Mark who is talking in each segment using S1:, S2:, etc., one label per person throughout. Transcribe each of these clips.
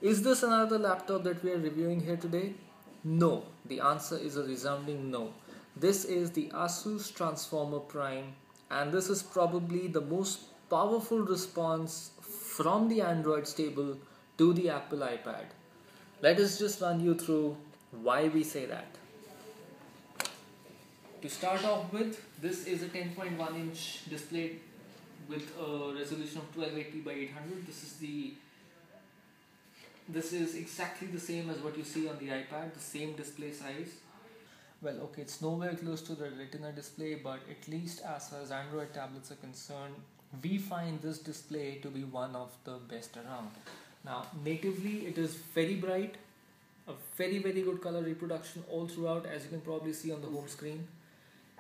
S1: Is this another laptop that we are reviewing here today? No. The answer is a resounding no. This is the Asus Transformer Prime, and this is probably the most powerful response from the Android stable to the Apple iPad. Let us just run you through why we say that. To start off with, this is a 10.1-inch display with a resolution of 1280 by 800. This is exactly the same as what you see on the iPad, the same display size. Well, okay, it's nowhere close to the Retina display, but at least as far as Android tablets are concerned, we find this display to be one of the best around. Now, natively, it is very bright, a very good color reproduction all throughout, as you can probably see on the home screen.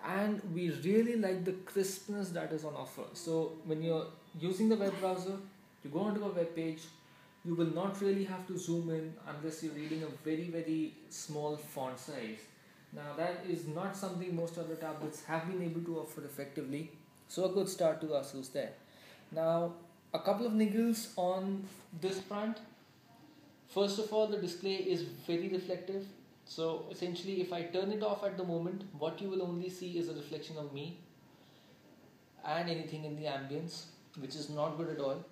S1: And we really like the crispness that is on offer. So when you're using the web browser, you go onto a web page, you will not really have to zoom in unless you're reading a very small font size. Now that is not something most other tablets have been able to offer effectively. So a good start to Asus there. Now a couple of niggles on this front. First of all, the display is very reflective. So essentially, if I turn it off at the moment, what you will only see is a reflection of me and anything in the ambience, which is not good at all.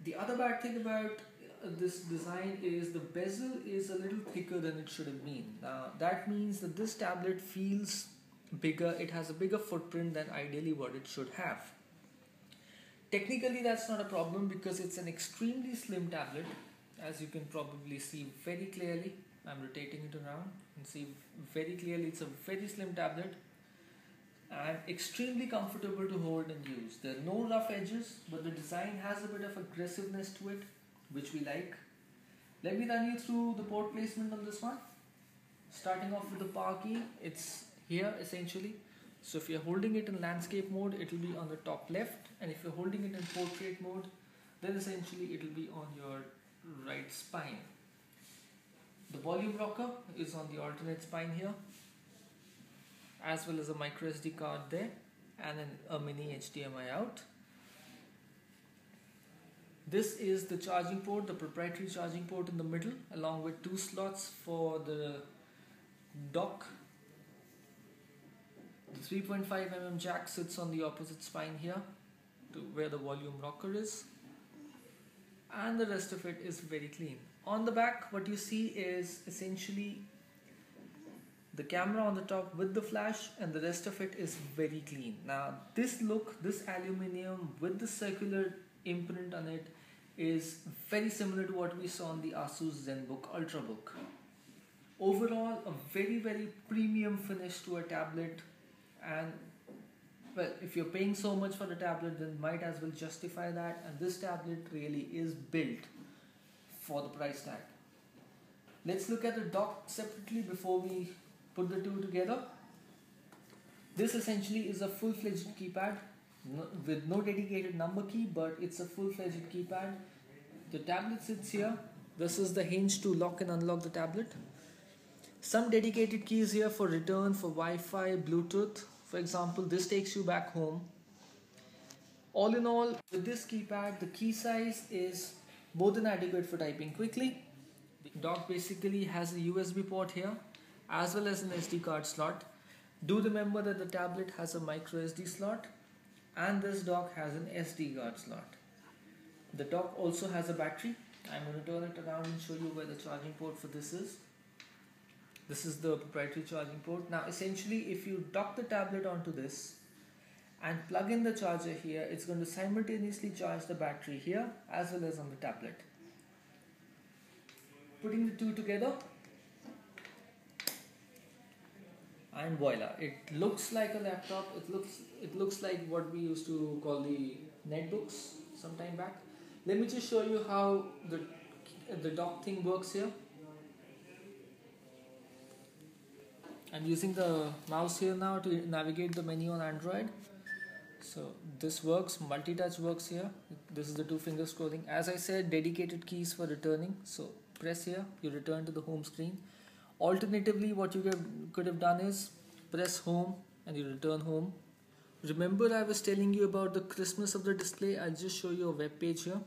S1: The other bad thing about this design is the bezel is a little thicker than it should have been. Now that means that this tablet feels bigger, it has a bigger footprint than ideally what it should have. Technically that's not a problem because it's an extremely slim tablet, as you can probably see very clearly. I'm rotating it around and see very clearly it's a very slim tablet and extremely comfortable to hold and use. There are no rough edges, but the design has a bit of aggressiveness to it, which we like. Let me run you through the port placement on this one. Starting off with the power key, it's here essentially. So if you're holding it in landscape mode, it will be on the top left, and if you're holding it in portrait mode, then essentially it will be on your right spine. The volume rocker is on the alternate spine here, as well as a micro SD card there and a mini HDMI out. This is the charging port, the proprietary charging port in the middle, along with two slots for the dock. The 3.5mm jack sits on the opposite spine here to where the volume rocker is, and the rest of it is very clean. On the back, what you see is essentially the camera on the top with the flash, and the rest of it is very clean. Now this look, this aluminium with the circular imprint on it is very similar to what we saw on the Asus ZenBook Ultrabook. Overall, a very premium finish to a tablet, and well, if you're paying so much for the tablet, then might as well justify that, and this tablet really is built for the price tag. Let's look at the dock separately before we put the two together. This essentially is a full-fledged keypad with no dedicated number key, but it's a full-fledged keypad. The tablet sits here. This is the hinge to lock and unlock the tablet. Some dedicated keys here for return, for Wi-Fi, Bluetooth. For example, this takes you back home. All in all, with this keypad, the key size is more than adequate for typing quickly. The dock basically has a USB port here, as well as an SD card slot. Do remember that the tablet has a micro SD slot, and this dock has an SD card slot. The dock also has a battery. I'm going to turn it around and show you where the charging port for this is. This is the proprietary charging port. Now essentially, if you dock the tablet onto this and plug in the charger here, it's going to simultaneously charge the battery here as well as on the tablet. Putting the two together, and voila, it looks like a laptop. It looks like what we used to call the netbooks some time back. Let me just show you how the dock thing works here. I'm using the mouse here now to navigate the menu on Android. So this works, multi-touch works here. This is the two finger scrolling. As I said, dedicated keys for returning. So press here, you return to the home screen. Alternatively, what you could have done is press home and you return home. Remember I was telling you about the crispness of the display. I'll just show you a web page here.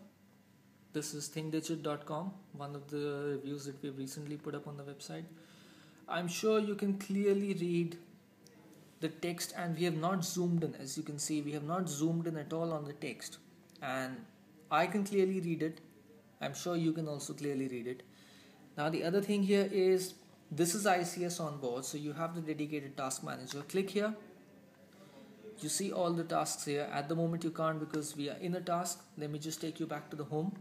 S1: This is thinkdigit.com, one of the reviews that we've recently put up on the website. I'm sure you can clearly read the text, and we have not zoomed in. As you can see, we have not zoomed in at all on the text, and I can clearly read it. I'm sure you can also clearly read it. Now the other thing here is, this is ICS on board, so you have the dedicated task manager. Click here. You see all the tasks here. At the moment you can't because we are in a task. Let me just take you back to the home.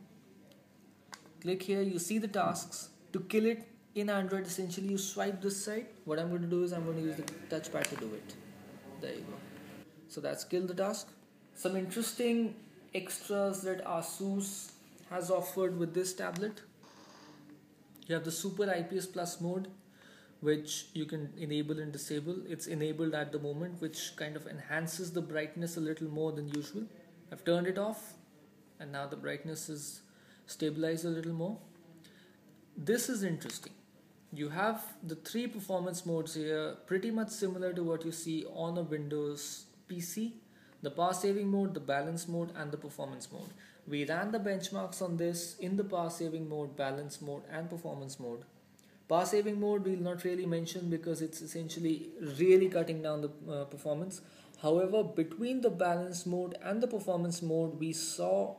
S1: Click here, you see the tasks. To kill it in Android, essentially you swipe this side. What I'm going to do is I'm going to use the touchpad to do it. There you go. So that's kill the task. Some interesting extras that Asus has offered with this tablet. You have the Super IPS Plus mode, which you can enable and disable. It's enabled at the moment, which kind of enhances the brightness a little more than usual. I've turned it off and now the brightness is stabilized a little more. This is interesting. You have the 3 performance modes here, pretty much similar to what you see on a Windows PC. The power saving mode, the balance mode, and the performance mode. We ran the benchmarks on this in the power saving mode, balance mode, and performance mode. Power saving mode we'll not really mention because it's essentially really cutting down the performance. However, between the balance mode and the performance mode, we saw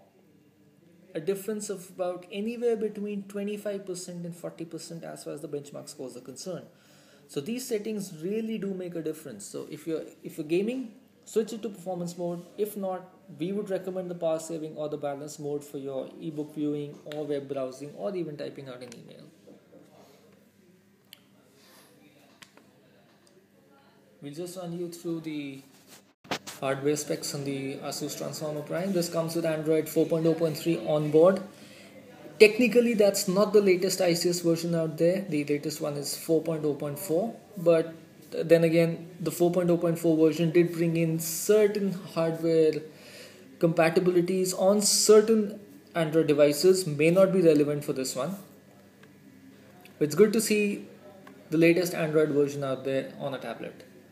S1: a difference of about anywhere between 25% and 40% as far as the benchmark scores are concerned. So these settings really do make a difference. So if you're gaming, switch it to performance mode. If not, we would recommend the power saving or the balance mode for your ebook viewing or web browsing or even typing out an email. We'll just run you through the hardware specs on the Asus Transformer Prime. This comes with Android 4.0.3 on board. Technically, that's not the latest ICS version out there. The latest one is 4.0.4. But then again, the 4.0.4 version did bring in certain hardware compatibilities on certain Android devices. May not be relevant for this one. It's good to see the latest Android version out there on a tablet.